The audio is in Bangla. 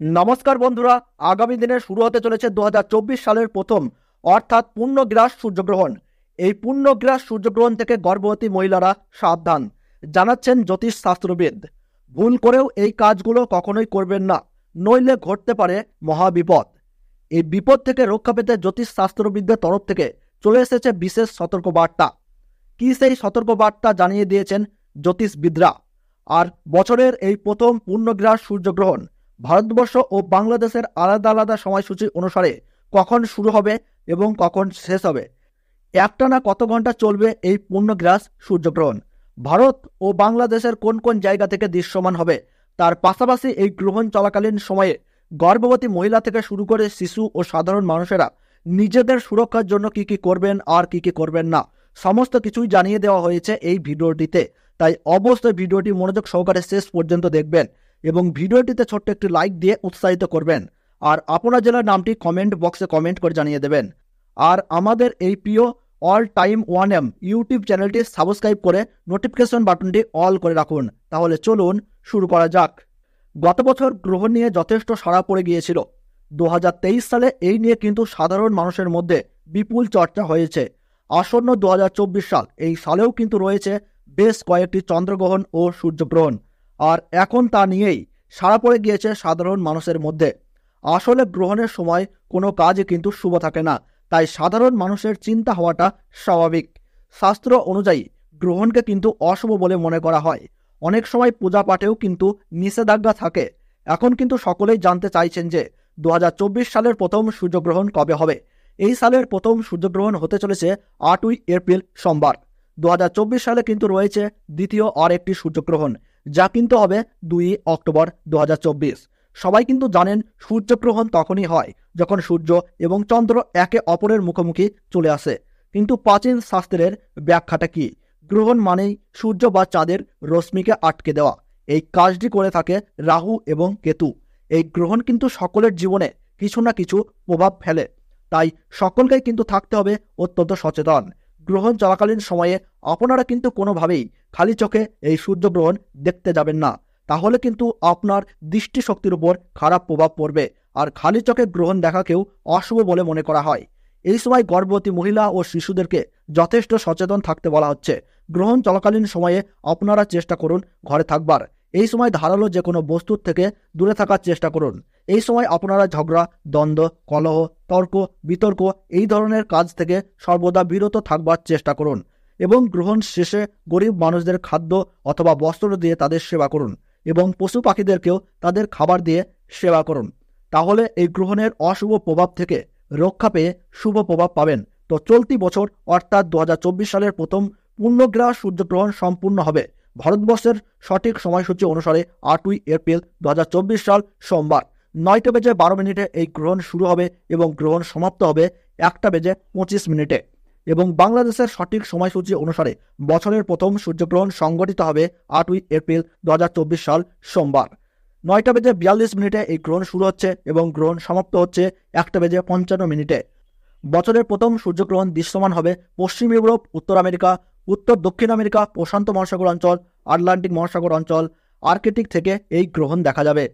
নমস্কার বন্ধুরা, আগামী দিনে শুরু হতে চলেছে 2024 সালের প্রথম অর্থাৎ পূর্ণগ্রাস সূর্যগ্রহণ। এই পূর্ণগ্রাস সূর্যগ্রহণ থেকে গর্ভবতী মহিলারা সাবধান, জানাচ্ছেন জ্যোতিষ শাস্ত্রবিদ। ভুল করেও এই কাজগুলো কখনোই করবেন না, নইলে ঘটতে পারে মহাবিপদ। এই বিপদ থেকে রক্ষা পেতে জ্যোতিষ শাস্ত্রবিদদের তরফ থেকে চলে এসেছে বিশেষ সতর্কবার্তা। কি সেই সতর্কবার্তা জানিয়ে দিয়েছেন জ্যোতিষবিদরা। আর বছরের এই প্রথম পূর্ণগ্রাস সূর্যগ্রহণ ভারতবর্ষ ও বাংলাদেশের আলাদা আলাদা সময়সূচি অনুসারে কখন শুরু হবে এবং কখন শেষ হবে, একটানা কত ঘন্টা চলবে এই পূর্ণগ্রাস সূর্যগ্রহণ, ভারত ও বাংলাদেশের কোন কোন জায়গা থেকে দৃশ্যমান হবে, তার পাশাপাশি এই গ্রহণ চলাকালীন সময়ে গর্ভবতী মহিলা থেকে শুরু করে শিশু ও সাধারণ মানুষেরা নিজেদের সুরক্ষার জন্য কি কি করবেন আর কি কি করবেন না, সমস্ত কিছুই জানিয়ে দেওয়া হয়েছে এই ভিডিওটিতে। তাই অবশ্যই ভিডিওটি মনোযোগ সহকারে শেষ পর্যন্ত দেখবেন এবং ভিডিওটিতে ছোট্ট একটি লাইক দিয়ে উৎসাহিত করবেন। আর আপনার জেলার নামটি কমেন্ট বক্সে কমেন্ট করে জানিয়ে দেবেন। আর আমাদের এই প্রিয় অল টাইম 1M ইউটিউব চ্যানেলটি সাবস্ক্রাইব করে নোটিফিকেশন বাটনটি অল করে রাখুন। তাহলে চলুন শুরু করা যাক। গত বছর গ্রহণ নিয়ে যথেষ্ট সাড়া পড়ে গিয়েছিল। 2023 সালে এই নিয়ে কিন্তু সাধারণ মানুষের মধ্যে বিপুল চর্চা হয়েছে। আসন্ন 2024 সাল, এই সালেও কিন্তু রয়েছে বেশ কয়েকটি চন্দ্রগ্রহণ ও সূর্যগ্রহণ। আর এখন তা নিয়েই সাড়া পড়ে গিয়েছে সাধারণ মানুষের মধ্যে। আসলে গ্রহণের সময় কোনো কাজই কিন্তু শুভ থাকে না, তাই সাধারণ মানুষের চিন্তা হওয়াটা স্বাভাবিক। শাস্ত্র অনুযায়ী গ্রহণকে কিন্তু অশুভ বলে মনে করা হয়। অনেক সময় পূজা পাঠেও কিন্তু নিষেধাজ্ঞা থাকে। এখন কিন্তু সকলেই জানতে চাইছেন যে 2024 সালের প্রথম সূর্যগ্রহণ কবে হবে। এই সালের প্রথম সূর্যগ্রহণ হতে চলেছে 8ই এপ্রিল সোমবার। 2024 সালে কিন্তু রয়েছে দ্বিতীয় আর একটি সূর্যগ্রহণ, যা কিন্তু হবে 2 অক্টোবর 2024। সবাই কিন্তু জানেন সূর্যগ্রহণ তখনই হয় যখন সূর্য এবং চন্দ্র একে অপরের মুখোমুখি চলে আসে। কিন্তু প্রাচীন শাস্ত্রের ব্যাখ্যাটা কি? গ্রহণ মানেই সূর্য বা চাঁদের রশ্মিকে আটকে দেওয়া। এই কাজটি করে থাকে রাহু এবং কেতু। এই গ্রহণ কিন্তু সকলের জীবনে কিছু না কিছু প্রভাব ফেলে, তাই সকলকেই কিন্তু থাকতে হবে অত্যন্ত সচেতন। গ্রহণ চলাকালীন সময়ে আপনারা কিন্তু কোনোভাবেই খালি চোখে এই সূর্যগ্রহণ দেখতে যাবেন না, তাহলে কিন্তু আপনার দৃষ্টিশক্তির উপর খারাপ প্রভাব পড়বে। আর খালি চোখে গ্রহণ দেখাকেও অশুভ বলে মনে করা হয়। এই সময় গর্ভবতী মহিলা ও শিশুদেরকে যথেষ্ট সচেতন থাকতে বলা হচ্ছে। গ্রহণ চলাকালীন সময়ে আপনারা চেষ্টা করুন ঘরে থাকবার। এই সময় ধারালো যে কোনো বস্তুর থেকে দূরে থাকার চেষ্টা করুন। এই সময় আপনারা ঝগড়া, দ্বন্দ্ব, কলহ, তর্ক বিতর্ক এই ধরনের কাজ থেকে সর্বদা বিরত থাকবার চেষ্টা করুন এবং গ্রহণ শেষে গরিব মানুষদের খাদ্য অথবা বস্ত্র দিয়ে তাদের সেবা করুন এবং পশু পাখিদেরকেও তাদের খাবার দিয়ে সেবা করুন। তাহলে এই গ্রহণের অশুভ প্রভাব থেকে রক্ষা পেয়ে শুভ প্রভাব পাবেন। তো চলতি বছর অর্থাৎ 2024 সালের প্রথম পূর্ণগ্রাস সূর্যগ্রহণ সম্পূর্ণ হবে ভারতবর্ষের সঠিক সময়সূচি অনুসারে 8ই এপ্রিল 2024 সাল সোমবার 9:12 এই গ্রহণ শুরু হবে এবং গ্রহণ সমাপ্ত হবে 1:25। এবং বাংলাদেশের সঠিক সময়সূচি অনুসারে বছরের প্রথম সূর্যগ্রহণ সংঘটিত হবে 8ই এপ্রিল 2024 সাল সোমবার 9:42 এই গ্রহণ শুরু হচ্ছে এবং গ্রহণ সমাপ্ত হচ্ছে 1:55। বছরের প্রথম সূর্যগ্রহণ দৃশ্যমান হবে পশ্চিম ইউরোপ, উত্তর আমেরিকা, উত্তর দক্ষিণ আমেরিকা, প্রশান্ত মহাসাগর অঞ্চল, আটলান্টিক মহাসাগর অঞ্চল, আর্কটিক থেকে এই গ্রহণ দেখা যাবে।